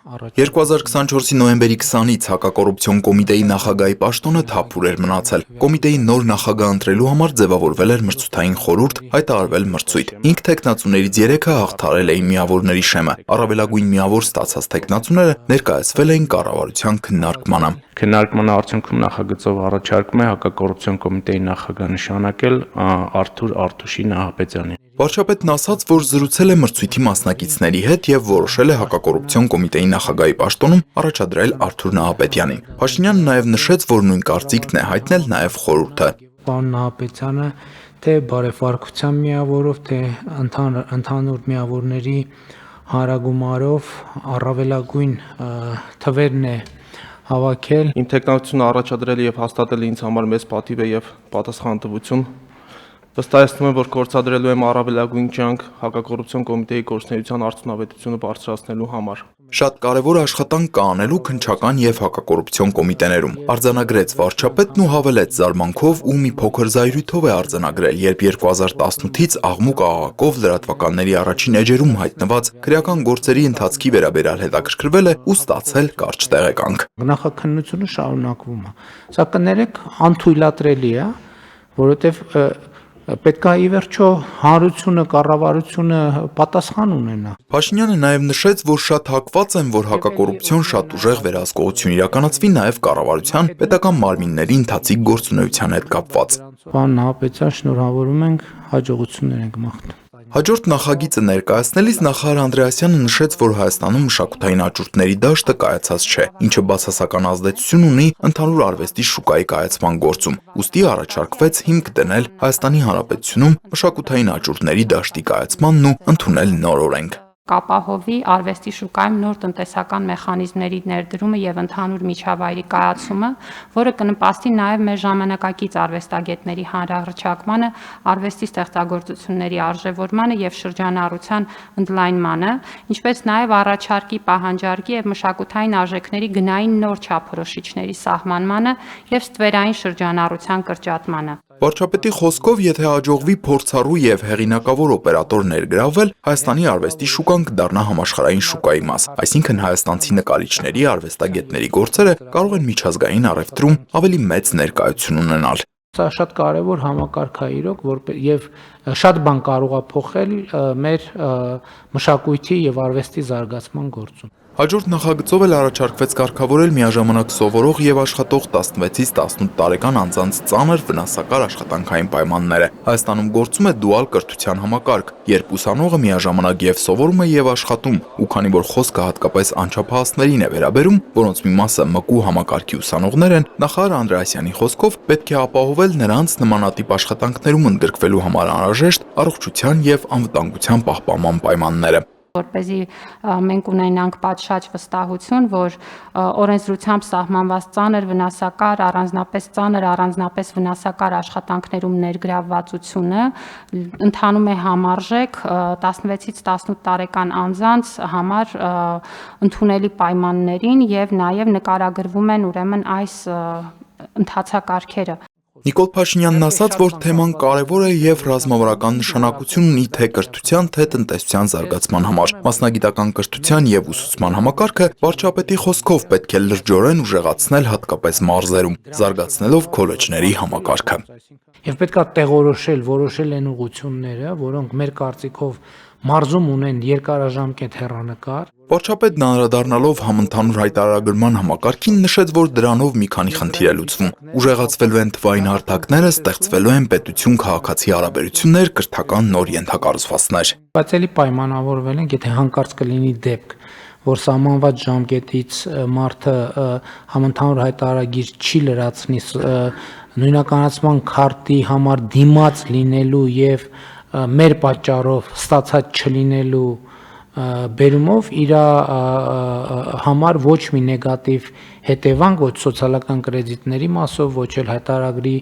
2024-ի նոյեմբերի 20-ից հակակոռուպցիոն կոմիտեի նախագահի պաշտոնը թափուր էր մնացել։ Կոմիտեի նոր նախագահ ընտրելու համար ձևավորվել էր մրցութային խորհուրդ, հայտարարվել մրցույթ։ 5 թեկնածուներից 3-ը հաղթարել էին միավորների շեմը։ Առավելագույն միավոր ստացած թեկնածուները ներկայացվել էին կառավարության քննարկմանը։ Քննարկման արդյունքում նախագծով առաջարկում է հակակոռուպցիոն կոմիտեի նախագահ նշանակել Արթուր Արտուշի Նահապետյանին։ Վարչապետն ասաց, որ զրուցել է մրցույթի մասնակիցների հետ եւ որոշել է հակակոռուպցիոն կոմիտեի նախագահի պաշտոնում առաջադրել Արթուր Նահապետյանին։ Փաշինյանը նաեւ նշեց, որ նույն կարծիքն է հայտնել նաեւ խորհուրդը։ Պարոն Նահապետյանը թե բարեփոխության միավորով, թե ընդհանուր միավորների հանրագումարով առավելագույն թվերն է հավաքել։ Իմ թեկնածությունը առաջադրել եւ հաստատել ինձ համար մեծ պատիվ է եւ պատասխանատվություն։ Վստահեցնում եմ, որ կորցադրելու եմ առավելագույն ջանք հակակոռուպցիոն կոմիտեի գործունեության արդյունավետությունը բարձրացնելու համար։ Շատ կարևոր աշխատանք կա անելու քննչական եւ հակակոռուպցիոն կոմիտեներում, արձանագրեց վարչապետն ու հավելեց զարմանքով ու մի փոքր զայրույթով է արձանագրել, երբ 2018-ից աղմուկ աղաղակով լրատվականների առաջին էջերում հայտնված քրեական գործերի ընթացքի վերաբերյալ հետաքրքրվել է ու ստացել կարճ տեղեկանք։ Նախաքննությունը շարունակվում է, սա կներեք անթույլատրելի է, որովհետեւ պետք է ի վերջո հանրությունը, կառավարությունը պատասխան ունենա։ Փաշինյանը նաև նշեց, որ շատ հակված են, որ հակակոռուպցիոն շատ ուժեղ վերահսկողություն իրականացվի նաև կառավարության պետական մարմինների ընթացիկ գործունեության հետ կապված։ Պարոն Նահապետյան, շնորհավորում ենք, հաջողություններ ենք մաղթում։ Հաջորդ նախագիծը ներկայացնելիս նախարար Անդրեասյանը նշեց, որ Հայաստանում մշակութային աճուրդների դաշտը կայացած չէ, ինչը բացասական ազդեցություն ունի ընդհանուր արվեստի շուկայի կայացման գործում։ Ուստի առաջարկվեց հիմք դնել Հայաստանի Հանրապետությունում մշակութային աճուրդների դաշտի կայացմանն ու ընդունել նոր օրենք։ Կապահովի արվեստի շուկայում նոր տնտեսական մեխանիզմների ներդրումը եւ ընդհանուր միջավայրի կայացումը, որը կնպաստի նաեւ մեր ժամանակակից արվեստագետների հանրահռչակմանը, արվեստի ստեղծագործությունների արժևորմանը եւ շրջանառության ընդլայնմանը, ինչպես նաեւ առաջարկի պահանջարկի եւ մշակութային արժեքների գնային նոր չափորոշիչների սահմանմանը եւ ստվերային շրջանառության կրճատմանը։ Վարչապետի խոսքով, եթե հաջողվի փորձառու եւ հեղինակավոր օպերատոր ներգրավել, Հայաստանի արվեստի շուկան կդառնա համաշխարհային շուկայի մաս, այսինքն հայաստանցի նկարիչների, արվեստագետների գործերը կարող են միջազգային առևտրում ավելի մեծ ներկայություն ունենալ։ Սա շատ կարևոր համակարգ է իրոք, եւ շատ բան կարող է փոխել մեր մշակույթի եւ արվեստի զարգացման գործում։ Հաջորդ նախագծով էլ առաջարկվեց կարգավորել միաժամանակ սովորող եւ աշխատող 16-ից 18 տարեկան անձանց ծանր վնասակար աշխատանքային պայմանները։ Հայաստանում գործում է դուալ կրթության համակարգ, երբ ուսանողը միաժամանակ եւ սովորում է եւ աշխատում, ու քանի որ խոսքը հատկապես անչափահասներին է վերաբերում, որոնց մի մասը ՄԿ համակարգի ուսանողներ են, նախարար Անդրեասյանի խոսքով պետք է ապահովել նրանց նմանատիպ աշխատանքներում ընդգրկվելու համար անհրաժեշտ առողջության եւ անվտանգության պահպանման պայմանները։ Որպեսզի մենք ունենանք պատշաճ վստահություն, որ օրենսդրությամբ սահմանված ծանր վնասակար, առանձնապես վնասակար աշխատանքներում ներգրավվածությունը ընթանում է համարժեք 16-ից 18 տարեկան անձանց համար ընդունելի պայմաններին եւ նաեւ նկարագրվում են ուրեմն այս ընթացակարգերը։ Նիկոլ Փաշինյանն ասաց, որ թեման կարևոր է եւ ռազմավարական նշանակություն ունի թե կրթության, թե տնտեսության զարգացման համար։ Մասնագիտական կրթության եւ ուսուցման համակարգը վարչապետի խոսքով պետք է լրջորեն ուժեղացնել հատկապես մարզերում, զարգացնելով քոլեջների համակարգը։ Եվ պետք է որոշել են ուղղությունները, որոնք մեր կարծիքով մարզում ունեն երկարաժամկետ հեռանկար։ Վարչապետն անդրադառնալով համընդհանուր հայտարարագրման համակարգին նշեց, որ դրանով մի քանի խնդիր է լուծվում։ Ուժեղացվելու են թվային հարթակները, ստեղծվելու են պետություն-քաղաքացի հարաբերություններ, կրթական նոր ենթակառուցվածքներ։ Բայց էլի պայմանավորվել ենք, եթե հանկարծ կլինի դեպք, որ սահմանված ժամկետից մարդը համընդհանուր հայտարարագիր չի լրացնի նույնականացման քարտի համար դիմաց լինելու եւ մեր պատճառով ստացած չլինելու բերումով իր համար ոչ մի նեգատիվ հետևանք, ոչ սոցիալական կրեդիտների մասով, ոչ էլ հայտարարագրի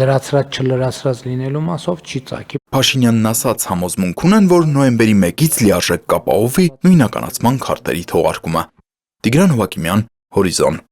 լրացրած չլրացրած լինելու մասով չի ծագի։ Փաշինյանն ասաց, համոզմունք ունեն, որ նոյեմբերի 1-ից լիարժեք կապահովի նույնականացման քարտերի թողարկումը։ Տիգրան Հովակիմյան, Հորիզոն։